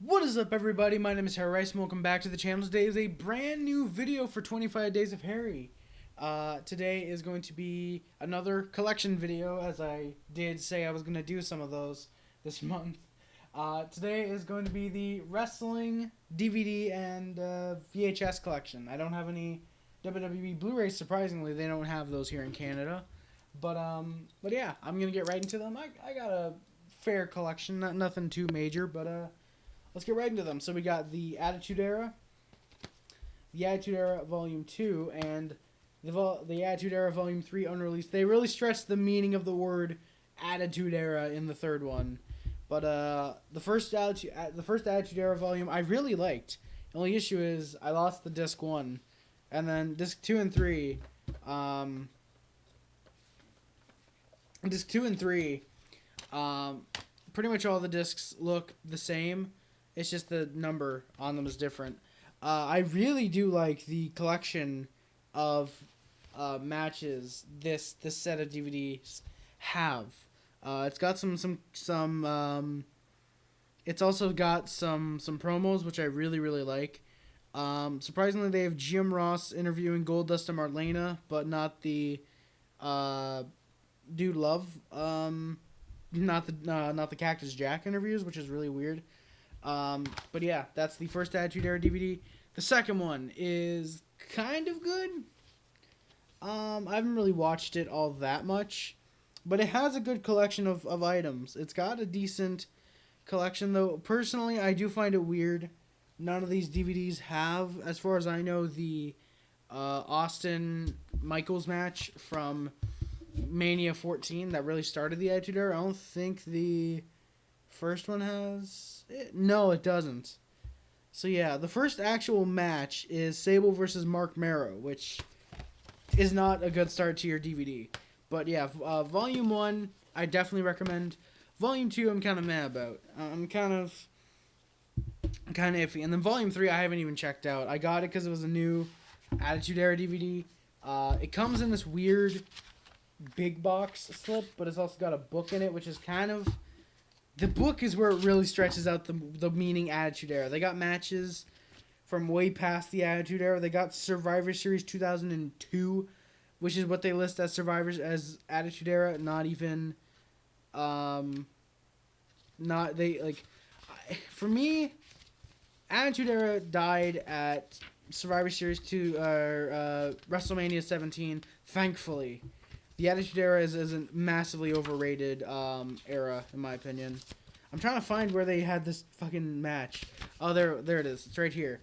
What is up, everybody? My name is Harry Rice, and welcome back to the channel. Today is a brand new video for 25 Days of Harry. Today is going to be another collection video, as I did say I was going to do some of those this month. Today is going to be the wrestling DVD and VHS collection. I don't have any WWE Blu-rays. Surprisingly, they don't have those here in Canada. But yeah, I'm gonna get right into them. I got a fair collection, nothing too major, but let's get right into them. So we got the Attitude Era Volume 2, and the Attitude Era Volume 3 unreleased. They really stretched the meaning of the word Attitude Era in the third one. But the first Attitude Era volume I really liked. The only issue is I lost the disc 1. And then disc 2 and 3, disc 2 and 3, pretty much all the discs look the same. It's just the number on them is different. I really do like the collection of matches this set of DVDs have. It's got some it's also got some promos which I really like. Surprisingly, they have Jim Ross interviewing Goldust and Marlena, but not the Dude Love, not the Cactus Jack interviews, which is really weird. But yeah, that's the first Attitude Era DVD. The second one is kind of good. I haven't really watched it all that much, but it has a good collection of items. It's got a decent collection, though. Personally, I do find it weird. None of these DVDs have, as far as I know, the Austin Michaels match from Mania 14 that really started the Attitude Era. I don't think the first one has it. No, it doesn't. So yeah, the first actual match is Sable versus Mark Marrow, which is not a good start to your DVD. But yeah, Volume 1, I definitely recommend. Volume 2, I'm kind of mad about. I'm kind of iffy. And then Volume 3, I haven't even checked out. I got it because it was a new Attitude Era DVD. It comes in this weird big box slip, but it's also got a book in it, which is kind of... The book is where it really stretches out the meaning Attitude Era. They got matches from way past the Attitude Era. They got Survivor Series 2002, which is what they list as Survivors as Attitude Era. Not even... not... They, like... For me... Attitude Era died at Survivor Series 2, WrestleMania 17, thankfully. The Attitude Era is a massively overrated era, in my opinion. I'm trying to find where they had this fucking match. Oh, there it is. It's right here.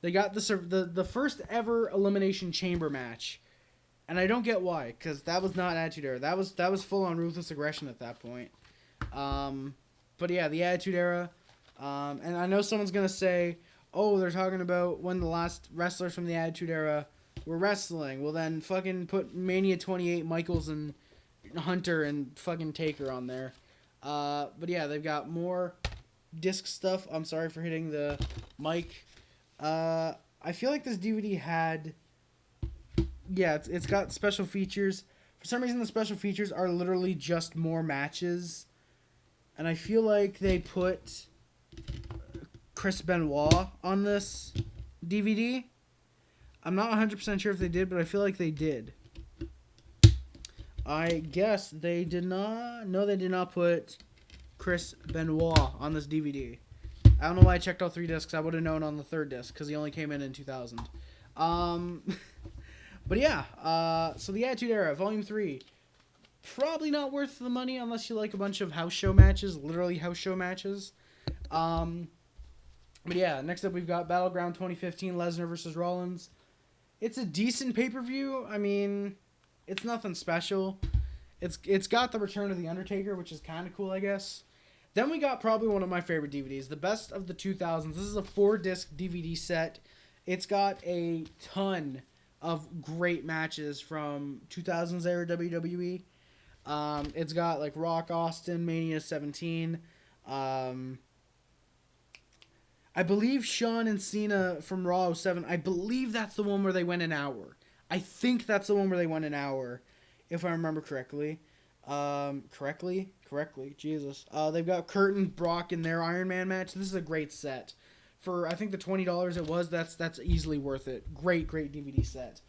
They got the first ever Elimination Chamber match. And I don't get why, because that was not Attitude Era. That was full-on ruthless aggression at that point. But yeah, the Attitude Era... and I know someone's going to say, oh, they're talking about when the last wrestlers from the Attitude Era were wrestling. Well, then fucking put Mania 28, Michaels and Hunter and fucking Taker on there. But yeah, they've got more disc stuff. I'm sorry for hitting the mic. I feel like this DVD had... Yeah, it's got special features. For some reason, the special features are literally just more matches. And I feel like they put... Chris Benoit on this DVD. I'm not 100% sure if they did, but I feel like they did. I guess they did not. No, they did not put Chris Benoit on this DVD. I don't know why I checked all 3 discs. I would have known on the 3rd disc because he only came in 2000. But yeah, so the Attitude Era, Volume 3. Probably not worth the money unless you like a bunch of house show matches, literally house show matches. But yeah, next up we've got Battleground 2015, Lesnar versus Rollins. It's a decent pay-per-view. I mean, it's nothing special. It's got the return of The Undertaker, which is kind of cool, I guess. Then we got probably one of my favorite DVDs, the best of the 2000s. This is a 4-disc DVD set. It's got a ton of great matches from 2000s era WWE. It's got like Rock Austin, Mania 17. I believe Shawn and Cena from Raw 07. I believe that's the one where they went an hour. I think that's the one where they went an hour, if I remember correctly. Correctly, Jesus. They've got Kurt and Brock in their Iron Man match. This is a great set. For I think the $20 it was, that's easily worth it. Great DVD set.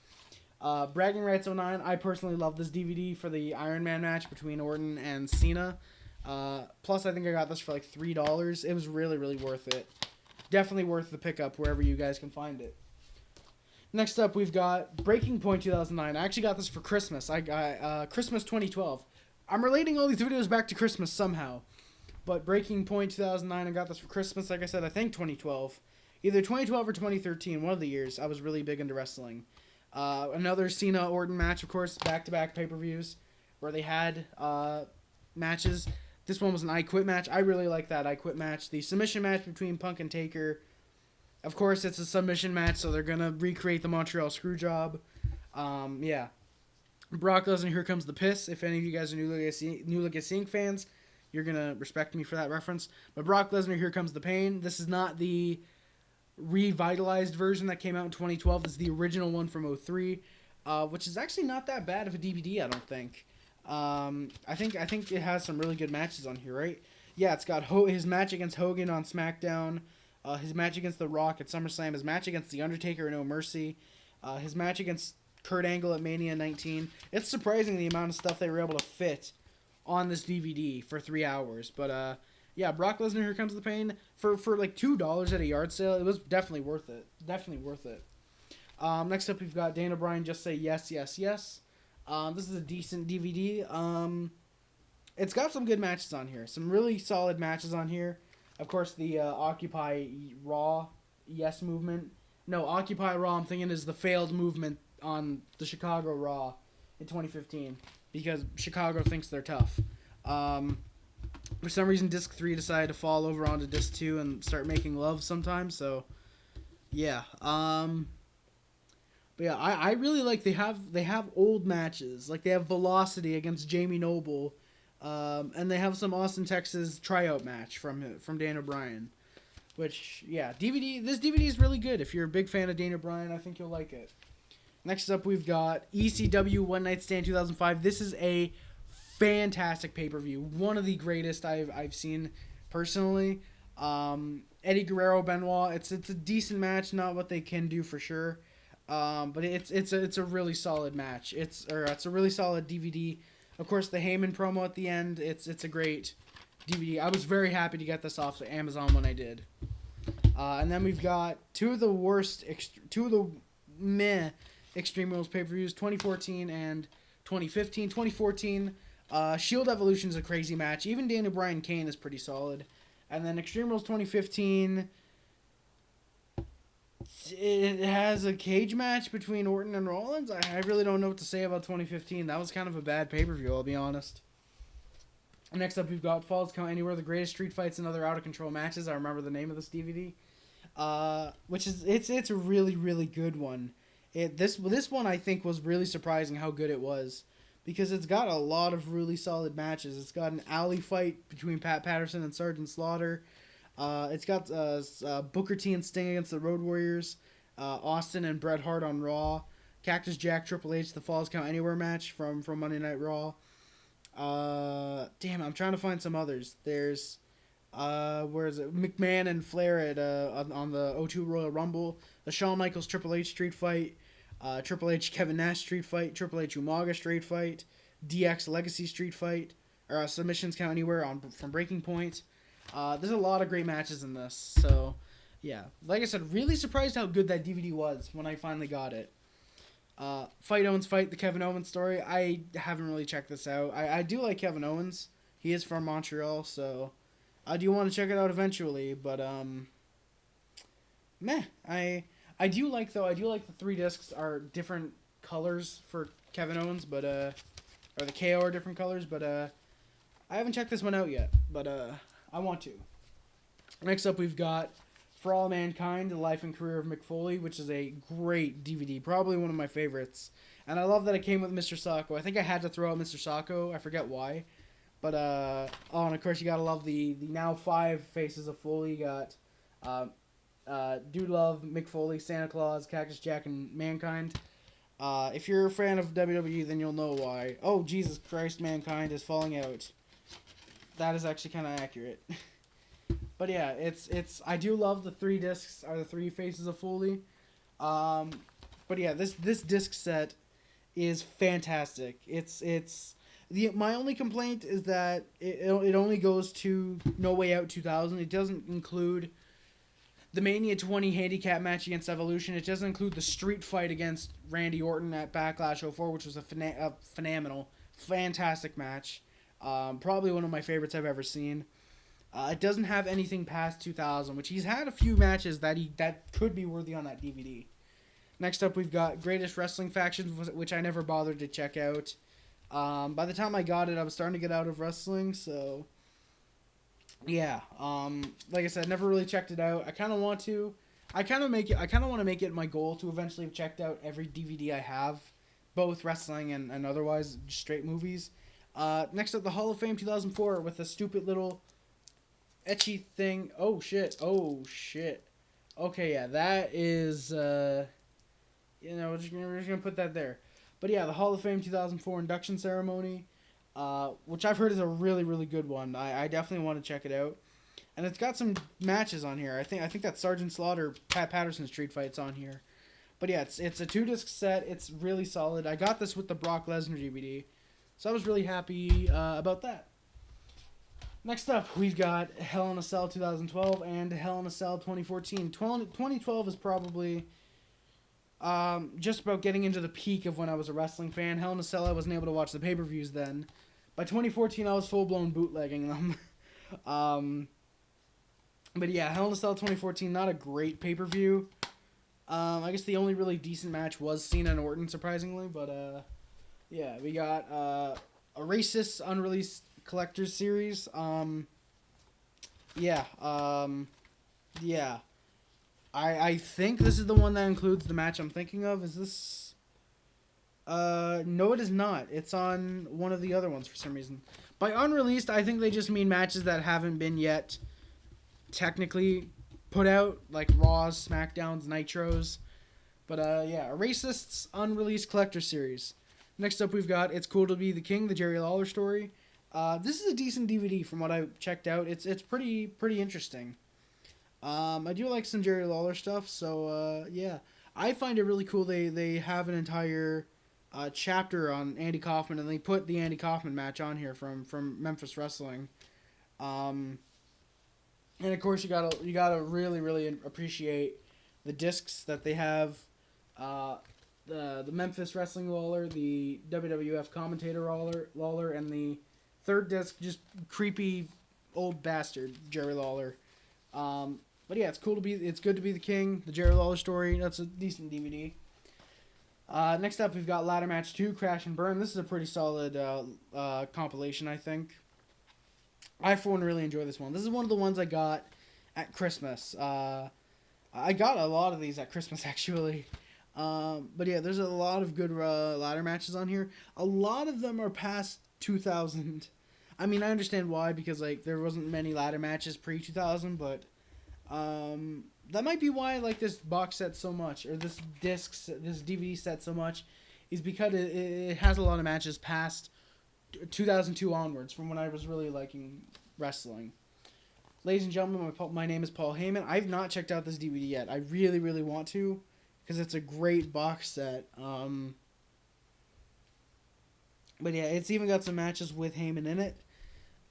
Bragging Rights '09. I personally love this DVD for the Iron Man match between Orton and Cena. Plus, I think I got this for like $3. It was really worth it. Definitely worth the pickup wherever you guys can find it. Next up, we've got Breaking Point 2009. I actually got this for Christmas. I got Christmas 2012. I'm relating all these videos back to Christmas somehow. But Breaking Point 2009, I got this for Christmas. Like I said, I think 2012. Either 2012 or 2013, one of the years. I was really big into wrestling. Another Cena-Orton match, of course, back-to-back pay-per-views where they had matches. This one was an I Quit match. I really like that I Quit match. The submission match between Punk and Taker. Of course, it's a submission match, so they're going to recreate the Montreal Screwjob. Yeah. Brock Lesnar, Here Comes the Piss. If any of you guys are New Look at Seeing fans, you're going to respect me for that reference. But Brock Lesnar, Here Comes the Pain. This is not the revitalized version that came out in 2012. This is the original one from '03, which is actually not that bad of a DVD, I don't think. I think it has some really good matches on here, right? Yeah, it's got his match against Hogan on SmackDown, his match against The Rock at SummerSlam, his match against The Undertaker at No Mercy, his match against Kurt Angle at Mania 19. It's surprising the amount of stuff they were able to fit on this DVD for 3 hours. But yeah, Brock Lesnar, Here Comes the Pain, for like $2 at a yard sale, it was definitely worth it. Next up, we've got Dana Bryan, Just Say Yes, Yes, Yes. This is a decent DVD. It's got some good matches on here. Some really solid matches on here. Of course, the Occupy Raw Yes movement. No, Occupy Raw, I'm thinking, is the failed movement on the Chicago Raw in 2015. Because Chicago thinks they're tough. For some reason, Disc 3 decided to fall over onto Disc 2 and start making love sometimes. So, yeah. But yeah, I really like they have old matches. Like they have Velocity against Jamie Noble, and they have some Austin, Texas tryout match from Dana Bryan, which yeah, this DVD is really good. If you're a big fan of Dana Bryan, I think you'll like it. Next up, we've got ECW One Night Stand 2005. This is a fantastic pay-per-view, one of the greatest I've seen personally. Eddie Guerrero Benoit. It's a decent match, not what they can do for sure. But it's a really solid match. It's a really solid DVD. Of course, the Heyman promo at the end. It's a great DVD. I was very happy to get this off of Amazon when I did. And then we've got two of the meh Extreme Rules pay-per-views, 2014 and 2015. 2014, Shield Evolution is a crazy match. Even Dana Bryan Kane is pretty solid. And then Extreme Rules 2015. It has a cage match between Orton and Rollins. I really don't know what to say about 2015. That was kind of a bad pay-per-view, I'll be honest. Next up, we've got Falls Count Anywhere, the greatest street fights and other out-of-control matches. I remember the name of this DVD. Which is, it's a really good one. This one, I think, was really surprising how good it was. Because it's got a lot of really solid matches. It's got an alley fight between Pat Patterson and Sergeant Slaughter. It's got Booker T and Sting against the Road Warriors, Austin and Bret Hart on Raw, Cactus Jack Triple H, the Falls Count Anywhere match from Monday Night Raw. Damn, I'm trying to find some others. There's where is it? McMahon and Flair at on the O2 Royal Rumble, the Shawn Michaels Triple H Street Fight, Triple H Kevin Nash Street Fight, Triple H Umaga Street Fight, DX Legacy Street Fight, or Submissions Count Anywhere from Breaking Point. There's a lot of great matches in this, so yeah. Like I said, really surprised how good that DVD was when I finally got it. Fight Owens Fight, the Kevin Owens story. I haven't really checked this out. I do like Kevin Owens. He is from Montreal, so I do want to check it out eventually, but meh. I do like the 3 discs are different colors for Kevin Owens, but or the KO are different colors, but I haven't checked this one out yet, but I want to. Next up, we've got For All Mankind, The Life and Career of Mick Foley, which is a great DVD, probably one of my favorites. And I love that it came with Mr. Sacco. I think I had to throw out Mr. Sacco. I forget why. But, and of course, you gotta love the now 5 faces of Foley. You got Dude Love, Mick Foley, Santa Claus, Cactus Jack, and Mankind. If you're a fan of WWE, then you'll know why. Oh, Jesus Christ, Mankind is falling out. That is actually kind of accurate. But yeah, it's. I do love the 3 discs, or the 3 faces of Foley. Um, but yeah, this disc set is fantastic. My only complaint is that it only goes to No Way Out 2000. It doesn't include the Mania 20 handicap match against Evolution. It doesn't include the street fight against Randy Orton at Backlash '04, which was a phenomenal, fantastic match. Probably one of my favorites I've ever seen. It doesn't have anything past 2000, which he's had a few matches that could be worthy on that DVD. Next up, we've got Greatest Wrestling Factions, which I never bothered to check out. By the time I got it, I was starting to get out of wrestling, so yeah. Like I said, never really checked it out. I kind of want to. I kind of want to make it my goal to eventually have checked out every DVD I have, both wrestling and otherwise, just straight movies. Next up, the Hall of Fame 2004 with a stupid little etchy thing. Oh shit. Okay, yeah, that is. We're just gonna put that there. But yeah, the Hall of Fame 2004 induction ceremony, which I've heard is a really, really good one. I definitely want to check it out. And it's got some matches on here. I think that Sergeant Slaughter, Pat Patterson street fight's on here. But yeah, it's a 2-disc set. It's really solid. I got this with the Brock Lesnar DVD, so I was really happy about that. Next up, we've got Hell in a Cell 2012 and Hell in a Cell 2014. 2012 is probably just about getting into the peak of when I was a wrestling fan. Hell in a Cell, I wasn't able to watch the pay-per-views then. By 2014, I was full-blown bootlegging them. But yeah, Hell in a Cell 2014, not a great pay-per-view. I guess the only really decent match was Cena and Orton, surprisingly. But yeah, we got a racist unreleased collector's series. Yeah. I think this is the one that includes the match I'm thinking of. Is this? No, it is not. It's on one of the other ones for some reason. By unreleased, I think they just mean matches that haven't been yet technically put out, like Raws, SmackDowns, Nitros. But yeah, a Racist's unreleased collector series. Next up, we've got It's Cool to Be the King, the Jerry Lawler story. This is a decent DVD from what I checked out. It's pretty interesting. I do like some Jerry Lawler stuff, so yeah. I find it really cool they have an entire chapter on Andy Kaufman, and they put the Andy Kaufman match on here from Memphis Wrestling. And of course you gotta really appreciate the discs that they have. The Memphis Wrestling Lawler, the WWF Commentator Lawler, and the third disc, just creepy old bastard Jerry Lawler. But yeah, it's good to be the king. The Jerry Lawler story. That's a decent DVD. Next up, we've got Ladder Match 2, Crash and Burn. This is a pretty solid compilation, I think. I, for one, really enjoy this one. This is one of the ones I got at Christmas. I got a lot of these at Christmas, actually. But yeah, there's a lot of good ladder matches on here. A lot of them are past 2000. I mean, I understand why, because like there wasn't many ladder matches pre-2000, but that might be why I like this box set so much, or this DVD set so much, is because it has a lot of matches past 2002 onwards, from when I was really liking wrestling. Ladies and gentlemen, my name is Paul Heyman. I've not checked out this DVD yet. I really want to, because it's a great box set. But yeah, it's even got some matches with Heyman in it,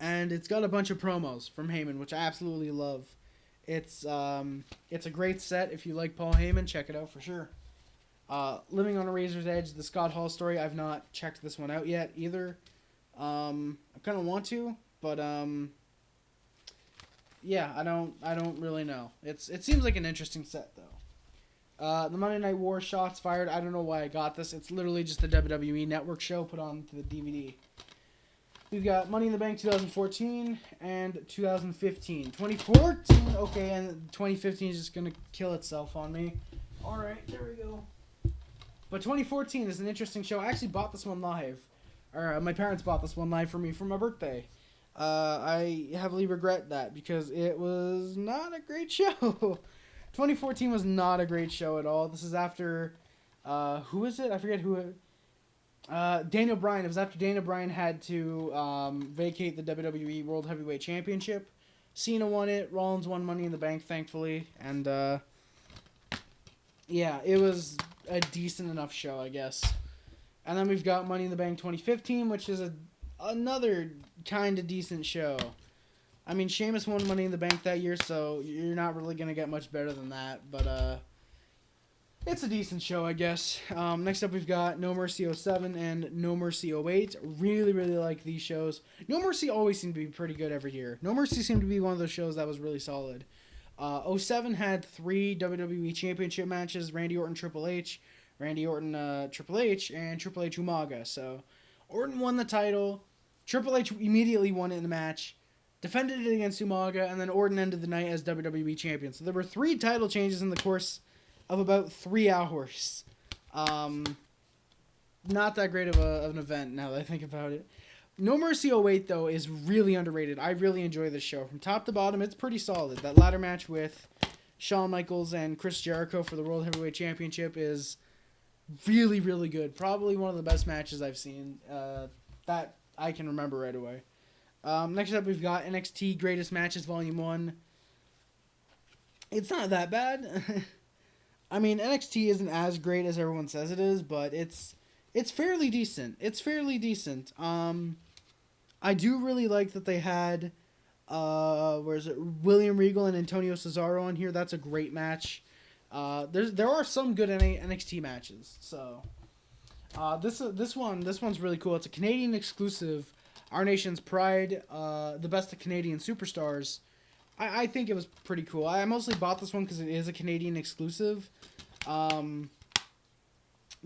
and it's got a bunch of promos from Heyman, which I absolutely love. It's a great set. If you like Paul Heyman, check it out for sure. Living on a Razor's Edge, the Scott Hall story. I've not checked this one out yet either. I kind of want to, but yeah, I don't really know. It seems like an interesting set though. The Monday Night War Shots Fired. I don't know why I got this. It's literally just the WWE Network show put onto the DVD. We've got Money in the Bank 2014 and 2015. 2014, okay, and 2015 is just gonna kill itself on me. All right, there we go. But 2014 is an interesting show. I actually bought this one live. My parents bought this one live for me for my birthday. I heavily regret that because it was not a great show. 2014 was not a great show at all. This is after Who is it? I forget who. Daniel Bryan. It was after Daniel Bryan had to vacate the WWE World Heavyweight Championship. Cena won it. Rollins won Money in the Bank, thankfully, and yeah, it was a decent enough show, I guess. And then we've got Money in the Bank 2015, which is another kind of decent show. I mean, Sheamus won Money in the Bank that year, so you're not really going to get much better than that. But it's a decent show, I guess. Next up, we've got No Mercy 07 and No Mercy 08. Really, really like these shows. No Mercy always seemed to be pretty good every year. No Mercy seemed to be one of those shows that was really solid. 07 had 3 WWE Championship matches, Randy Orton, Triple H, Randy Orton, Triple H, and Triple H Umaga. So Orton won the title. Triple H immediately won it in the match, defended it against Umaga, and then Orton ended the night as WWE Champion. So there were 3 title changes in the course of about 3 hours. Not that great of an event now that I think about it. No Mercy 08, though, is really underrated. I really enjoy this show. From top to bottom, it's pretty solid. That ladder match with Shawn Michaels and Chris Jericho for the World Heavyweight Championship is really, really good. Probably one of the best matches I've seen that I can remember right away. Next up, we've got NXT Greatest Matches Volume 1. It's not that bad. I mean, NXT isn't as great as everyone says it is, but it's fairly decent. It's fairly decent. I do really like that they had William Regal and Antonio Cesaro on here. That's a great match. There are some good NXT matches. So this one's really cool. It's a Canadian exclusive. Our Nation's Pride, the best of Canadian superstars. I think it was pretty cool. I mostly bought this one because it is a Canadian exclusive.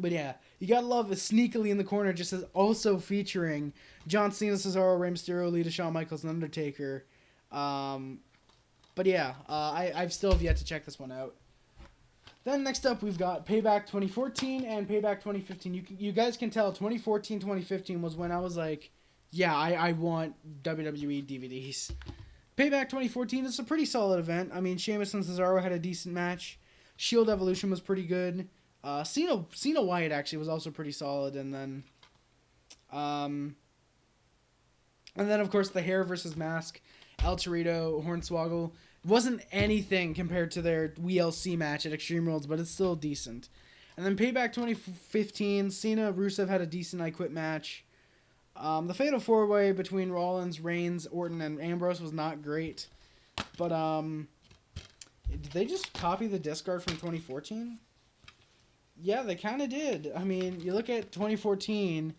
But yeah, you gotta love it. Sneakily in the corner just says also featuring John Cena, Cesaro, Rey Mysterio, Lita, Shawn Michaels, and Undertaker. But yeah, I've still have yet to check this one out. Then next up, we've got Payback 2014 and Payback 2015. You guys can tell 2014, 2015 was when I was like, yeah, I want WWE DVDs. Payback 2014 is a pretty solid event. I mean, Sheamus and Cesaro had a decent match. Shield Evolution was pretty good. Cena Wyatt actually was also pretty solid, and then of course the Hair versus Mask, El Torito, Hornswoggle wasn't anything compared to their WLC match at Extreme Rules, but it's still decent. And then Payback 2015, Cena Rusev had a decent I Quit match. The Fatal 4-Way between Rollins, Reigns, Orton, and Ambrose was not great, but did they just copy the discard from 2014? Yeah, they kind of did. I mean, you look at 2014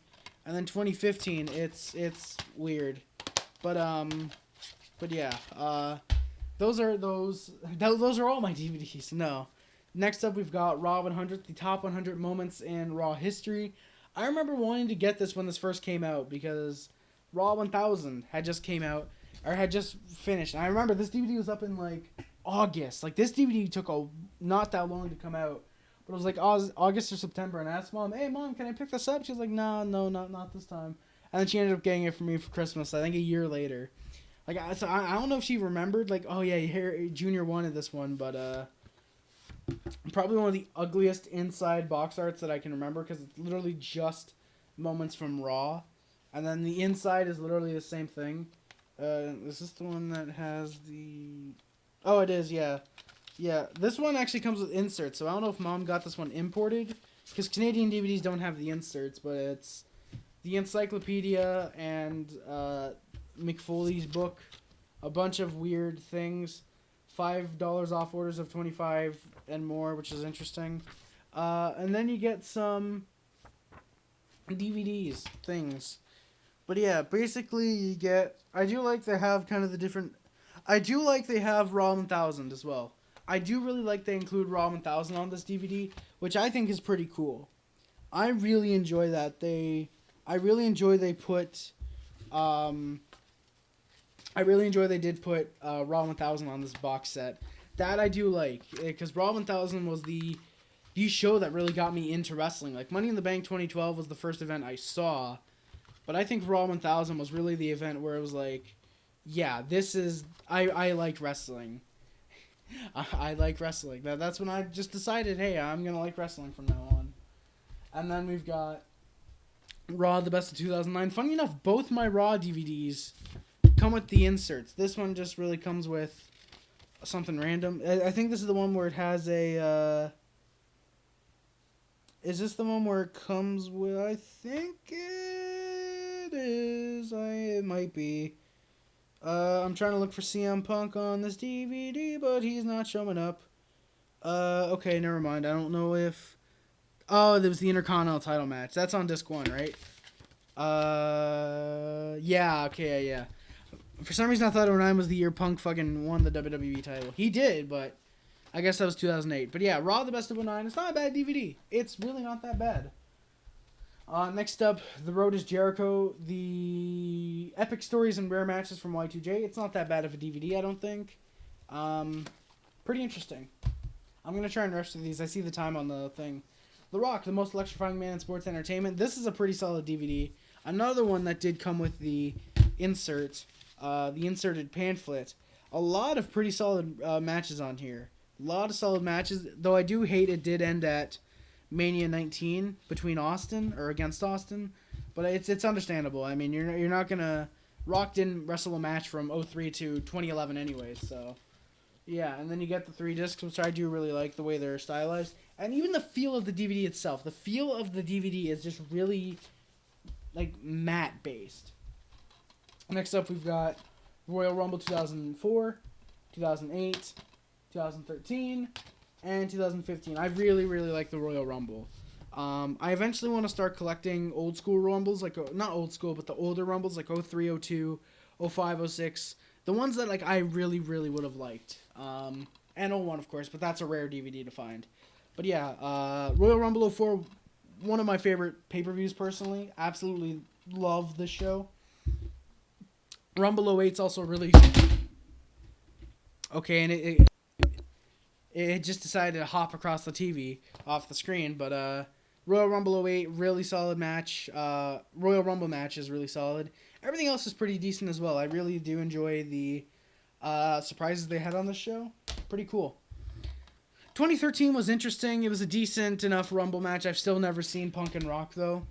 and then 2015, it's weird. But yeah, those are all my DVDs. No. Next up, we've got Raw 100, the top 100 moments in Raw history. I remember wanting to get this when this first came out because Raw 1000 had just came out or had just finished. And I remember this DVD was up in like August. Like this DVD took not that long to come out. But it was like August or September, and I asked Mom, "Hey, Mom, can I pick this up?" She was like, No, not this time. And then she ended up getting it for me for Christmas, I think a year later. Like, so I don't know if she remembered, like, oh, yeah, Junior wanted this one, but probably one of the ugliest inside box arts that I can remember, because it's literally just moments from Raw, and then the inside is literally the same thing. Is this the one that has the... Oh, it is, yeah. Yeah, this one actually comes with inserts, so I don't know if Mom got this one imported, because Canadian DVDs don't have the inserts, but it's the encyclopedia and McFoley's book, a bunch of weird things, $5 off orders of 25 and more, which is interesting. And then you get some DVDs, things. But yeah, basically you get... I do like they have kind of the different... I do like they have Raw 1000 as well. I do really like they include Raw 1000 on this DVD, which I think is pretty cool. I really enjoy that. I really enjoy they did put Raw 1000 on this box set. That I do like, because Raw 1000 was the show that really got me into wrestling. Like Money in the Bank 2012 was the first event I saw, but I think Raw 1000 was really the event where it was like, yeah, this is... I like wrestling. I like wrestling. That's when I just decided, hey, I'm going to like wrestling from now on. And then we've got Raw, the best of 2009. Funny enough, both my Raw DVDs come with the inserts. This one just really comes with something random. I think this is the one where it has a... is this the one where it comes with... I think it is. It might be. I'm trying to look for CM Punk on this DVD, but he's not showing up. Okay, never mind. I don't know if... Oh, there was the Intercontinental title match. That's on disc 1, right? Yeah, okay, yeah. For some reason, I thought 09 was the year Punk fucking won the WWE title. He did, but I guess that was 2008. But yeah, Raw, the best of 09. It's not a bad DVD. It's really not that bad. Next up, The Road is Jericho. The Epic Stories and Rare Matches from Y2J. It's not that bad of a DVD, I don't think. Pretty interesting. I'm going to try and rush through these. I see the time on the thing. The Rock, the most electrifying man in sports entertainment. This is a pretty solid DVD. Another one that did come with the insert, the inserted pamphlet. A lot of pretty solid matches on here. A lot of solid matches, though I do hate it did end at Mania 19 between Austin, or against Austin. But it's understandable. I mean, you're not going to... Rock didn't wrestle a match from 03 to 2011 anyways, so... Yeah, and then you get the 3 discs, which I do really like the way they're stylized. And even the feel of the DVD itself. The feel of the DVD is just really, like, matte-based. Next up, we've got Royal Rumble 2004, 2008, 2013, and 2015. I really, really like the Royal Rumble. I eventually want to start collecting old-school Rumbles, like, not old school, but the older Rumbles, like 03, 02, 05, 06. The ones that, like, I really, really would have liked. And 01, of course, but that's a rare DVD to find. But yeah, Royal Rumble 04, one of my favorite pay-per-views personally. Absolutely love this show. Rumble 08's also really... Okay, and it just decided to hop across the TV off the screen, but Royal Rumble 08, really solid match. Royal Rumble match is really solid. Everything else is pretty decent as well. I really do enjoy the surprises they had on this show. Pretty cool. 2013 was interesting. It was a decent enough Rumble match. I've still never seen Punk and Rock, though.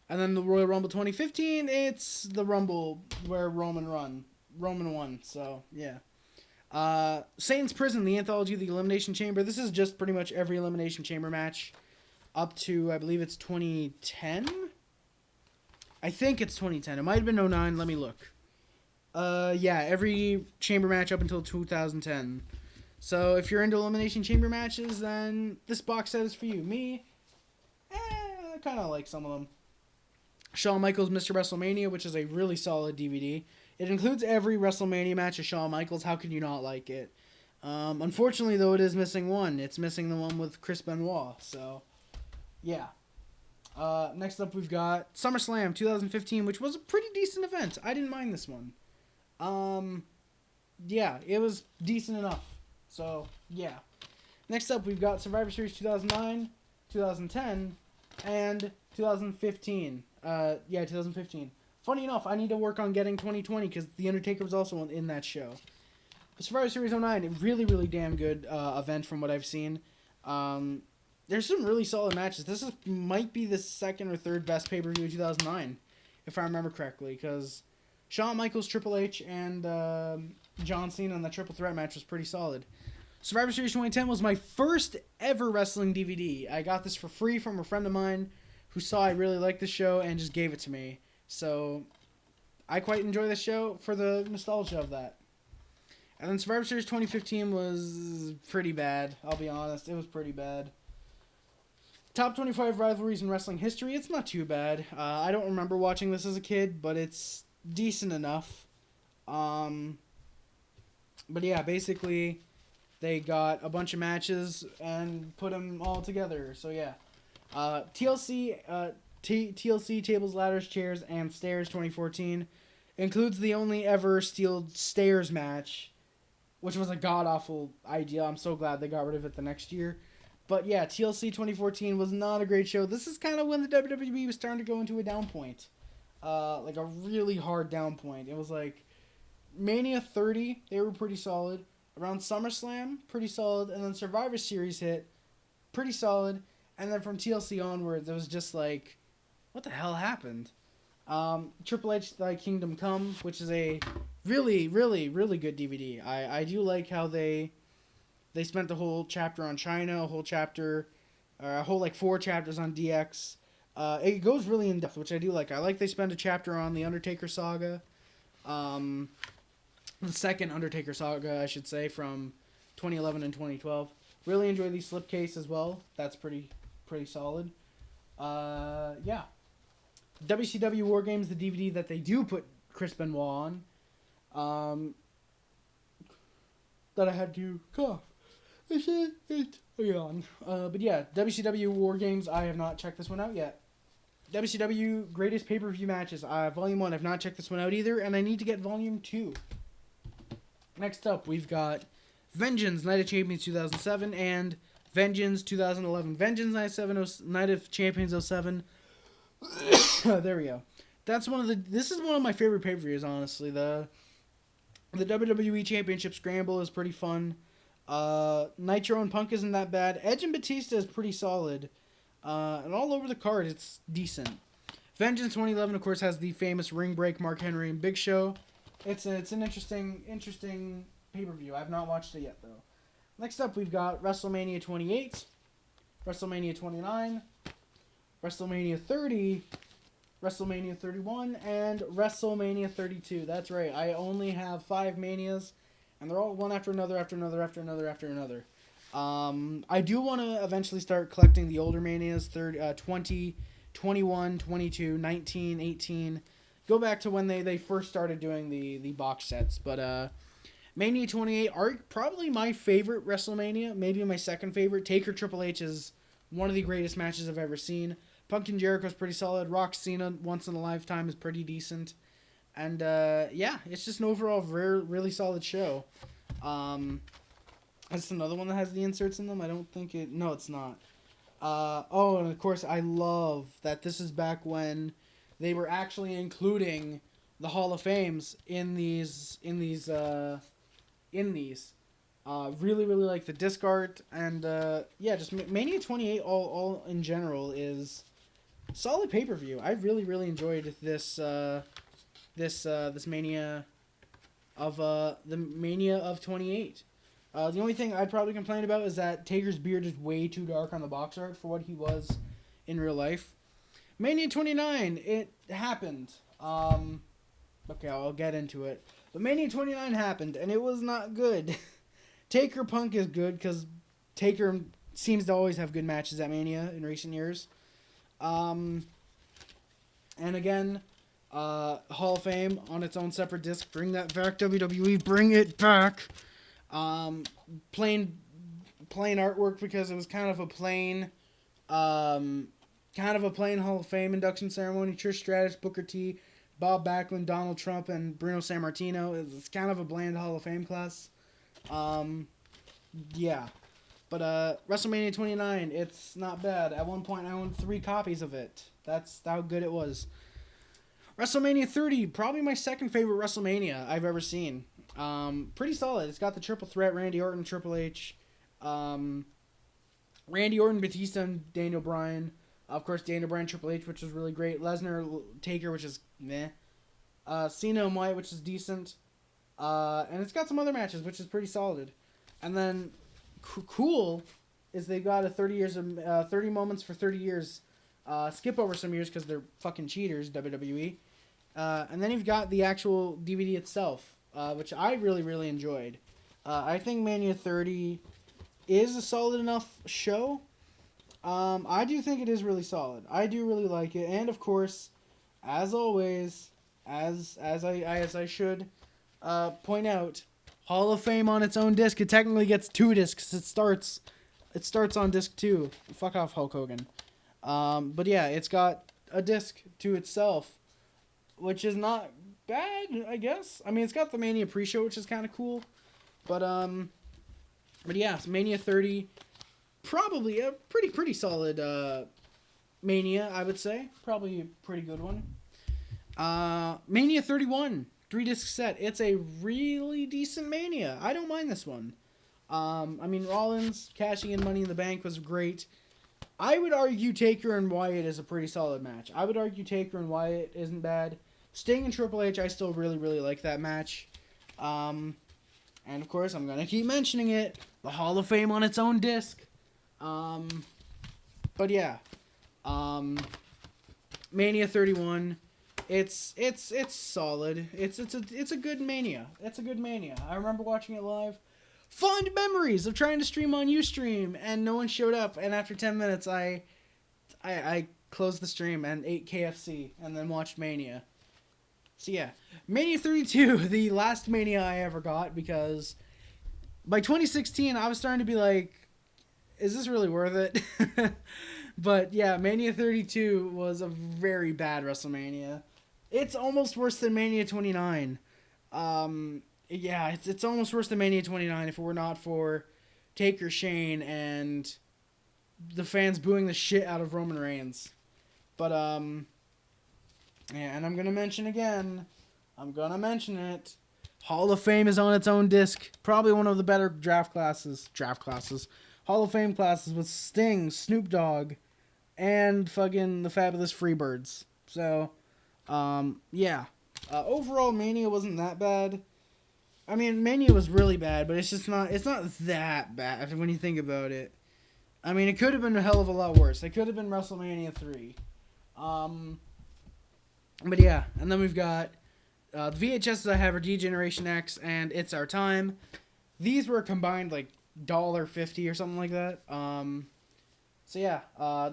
And then the Royal Rumble 2015, it's the Rumble where Roman won, so yeah. Satan's Prison, the anthology of the Elimination Chamber. This is just pretty much every Elimination Chamber match up to, I believe it's 2010? I think it's 2010. It might have been 09. Let me look. Yeah, every Chamber match up until 2010. So if you're into Elimination Chamber matches, then this box set is for you. Me, I kind of like some of them. Shawn Michaels' Mr. WrestleMania, which is a really solid DVD. It includes every WrestleMania match of Shawn Michaels. How can you not like it? Unfortunately, though, it is missing one. It's missing the one with Chris Benoit. So, yeah. Next up, we've got SummerSlam 2015, which was a pretty decent event. I didn't mind this one. Yeah, it was decent enough. So, yeah. Next up, we've got Survivor Series 2009, 2010, and 2015. Yeah, 2015. Funny enough, I need to work on getting 2020 because The Undertaker was also in that show. But Survivor Series 09, a really, really damn good event from what I've seen. There's some really solid matches. This might be the second or third best pay-per-view of 2009, if I remember correctly, because Shawn Michaels, Triple H, and John Cena in the Triple Threat match was pretty solid. Survivor Series 2010 was my first ever wrestling DVD. I got this for free from a friend of mine who saw I really liked the show and just gave it to me. So I quite enjoy the show for the nostalgia of that. And then Survivor Series 2015 was pretty bad. I'll be honest. It was pretty bad. Top 25 rivalries in wrestling history. It's not too bad. I don't remember watching this as a kid, but it's decent enough. But yeah, basically, they got a bunch of matches and put them all together. So yeah. TLC, TLC Tables, Ladders, Chairs, and Stairs 2014 includes the only ever steel stairs match, which was a god-awful idea. I'm so glad they got rid of it the next year. But yeah, TLC 2014 was not a great show. This is kind of when the WWE was starting to go into a down point. Like a really hard down point. It was like Mania 30, they were pretty solid. Around SummerSlam, pretty solid. And then Survivor Series hit, pretty solid. And then from TLC onwards, it was just like, what the hell happened? Triple H Thy Kingdom Come, which is a really, really, really good DVD. I do like how they spent the whole chapter on China, a whole chapter, a whole like 4 chapters on DX. It goes really in depth, which I do like. I like they spend a chapter on the Undertaker saga, the second Undertaker saga, I should say, from 2011 and 2012. Really enjoy the slipcase as well. That's pretty solid. Yeah. WCW War Games, the DVD that they do put Chris Benoit on. That I had to cough. But yeah, WCW War Games, I have not checked this one out yet. WCW Greatest Pay-Per-View Matches, Volume 1, I've not checked this one out either, and I need to get Volume 2. Next up, we've got Vengeance, Night of Champions 2007, and Vengeance 2011. Vengeance Night of Champions 07. There we go. This is one of my favorite pay-per-views, honestly. The WWE Championship Scramble is pretty fun. Nitro and Punk isn't that bad. Edge and Batista is pretty solid. And all over the card, it's decent. Vengeance 2011, of course, has the famous ring break, Mark Henry and Big Show. It's an interesting pay-per-view. I've not watched it yet, though. Next up, we've got WrestleMania 28, WrestleMania 29, WrestleMania 30, WrestleMania 31, and WrestleMania 32. That's right. I only have 5 Manias, and they're all one after another, after another, after another, after another. I do want to eventually start collecting the older Manias, 20, 21, 22, 19, 18. Go back to when they first started doing the box sets. But Mania 28 are probably my favorite WrestleMania, maybe my second favorite. Taker Triple H is one of the greatest matches I've ever seen. Punk and Jericho is pretty solid. Rock Cena, once in a lifetime, is pretty decent. And yeah, it's just an overall really solid show. That's another one that has the inserts in them. I don't think it... No, it's not. And of course, I love that this is back when they were actually including the Hall of Fames in these. Really like the disc art, and yeah, just Mania 28 all in general is solid pay-per-view. I really enjoyed this Mania of the Mania of 28. The only thing I'd probably complain about is that Taker's beard is way too dark on the box art for what he was in real life. Mania 29, it happened. Okay, I'll get into it. But Mania 29 happened, and it was not good. Taker Punk is good, because Taker seems to always have good matches at Mania in recent years. And again, Hall of Fame on its own separate disc. Bring that back, WWE. Bring it back. Plain artwork, because it was kind of a plain Hall of Fame induction ceremony. Trish Stratus, Booker T, Bob Backlund, Donald Trump, and Bruno Sammartino. It's kind of a bland Hall of Fame class. Yeah. But WrestleMania 29, it's not bad. At one point, I owned 3 copies of it. That's how good it was. WrestleMania 30, probably my second favorite WrestleMania I've ever seen. Pretty solid. It's got the triple threat, Randy Orton, Triple H, Randy Orton, Batista, and Daniel Bryan. Of course, Daniel Bryan, Triple H, which was really great. Lesnar, Taker, which is meh. Cena and White, which is decent. And it's got some other matches, which is pretty solid. And then, cool, is they got a 30 moments for 30 years. Skip over some years because they're fucking cheaters, WWE. And then you've got the actual DVD itself, which I really enjoyed. I think Mania 30 is a solid enough show. I do think it is really solid. I do really like it. And of course, as always, as I should point out, Hall of Fame on its own disc. It technically gets 2 discs. It starts on disc 2. Fuck off, Hulk Hogan. But yeah, it's got a disc to itself, which is not bad, I guess. I mean, it's got the Mania pre-show, which is kind of cool. But yeah, Mania 30, probably a pretty solid Mania, I would say. Probably a pretty good one. Mania 31, 3-disc set. It's a really decent Mania. I don't mind this one. I mean, Rollins cashing in Money in the Bank was great. I would argue Taker and Wyatt is a pretty solid match. I would argue Taker and Wyatt isn't bad. Sting and Triple H, I still really, really like that match. And of course, I'm gonna keep mentioning it. The Hall of Fame on its own disc. But yeah. Mania 31. It's solid. It's a good Mania. It's a good Mania. I remember watching it live. Fond memories of trying to stream on Ustream and no one showed up. And after 10 minutes, I closed the stream and ate KFC and then watched Mania. So yeah, Mania 32, the last Mania I ever got, because by 2016 I was starting to be like, is this really worth it? But yeah, Mania 32 was a very bad WrestleMania. It's almost worse than Mania 29. Yeah, it's almost worse than Mania 29 if it were not for Taker, Shane, and the fans booing the shit out of Roman Reigns. But, yeah, and I'm going to mention again, it. Hall of Fame is on its own disc. Probably one of the better draft classes. Hall of Fame classes with Sting, Snoop Dogg, and fucking the Fabulous Freebirds. So, yeah. Overall, Mania wasn't that bad. I mean, Mania was really bad, but it's not that bad when you think about it. I mean, it could have been a hell of a lot worse. It could have been WrestleMania 3. But yeah, and then we've got the VHSs I have are D-Generation X and It's Our Time. These were combined like $1.50 or something like that. So yeah,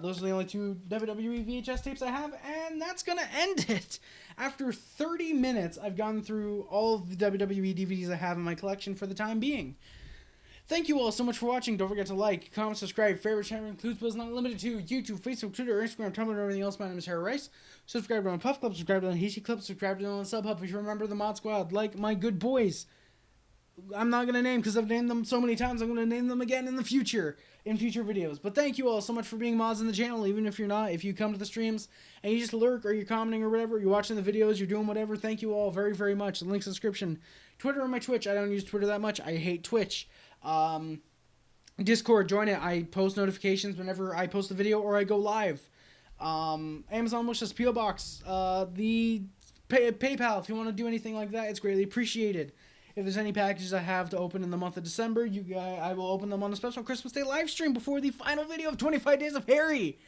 those are the only two WWE VHS tapes I have, and that's gonna end it. After 30 minutes, I've gone through all of the WWE DVDs I have in my collection for the time being. Thank you all so much for watching. Don't forget to like, comment, subscribe. Favorite channel includes but is not limited to YouTube, Facebook, Twitter, Instagram, Tumblr, and everything else. My name is Harry Rice. Subscribe to my Puff Club, subscribe to the Hishi Club, subscribe to the Sub Hub. If you remember the Mod Squad, like my good boys. I'm not going to name because I've named them so many times. I'm going to name them again in the future, in future videos. But thank you all so much for being mods in the channel, even if you're not. If you come to the streams and you just lurk or you're commenting or whatever, you're watching the videos, you're doing whatever, thank you all very, very much. The link's in the description. Twitter and my Twitch. I don't use Twitter that much. I hate Twitch. Discord, join it. I post notifications whenever I post a video or I go live. Amazon wishlist, PO Box, the PayPal, if you want to do anything like that, it's greatly appreciated. If there's any packages I have to open in the month of December, I will open them on a special Christmas Day live stream before the final video of 25 Days of Harry.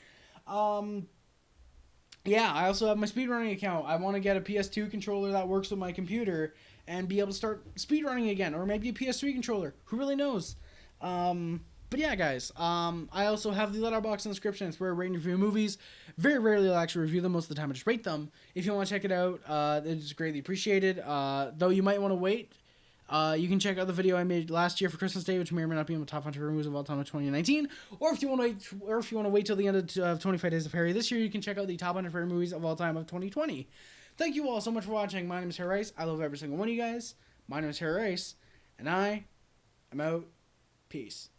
Yeah, I also have my speedrunning account. I want to get a PS2 controller that works with my computer and be able to start speedrunning again, or maybe a PS3 controller. Who really knows? But yeah, guys, I also have the letterbox in the description. It's where I rate and review movies. Very rarely I'll actually review them. Most of the time I just rate them. If you want to check it out, it's greatly appreciated. Though you might want to wait. You can check out the video I made last year for Christmas Day, which may or may not be in the top 100 movies of all time of 2019. Or if you want to wait till the end of 25 Days of Harry this year, you can check out the top 100 favorite movies of all time of 2020. Thank you all so much for watching. My name is Harry Rice. I love every single one of you guys. My name is Harry Rice, and I am out. Peace.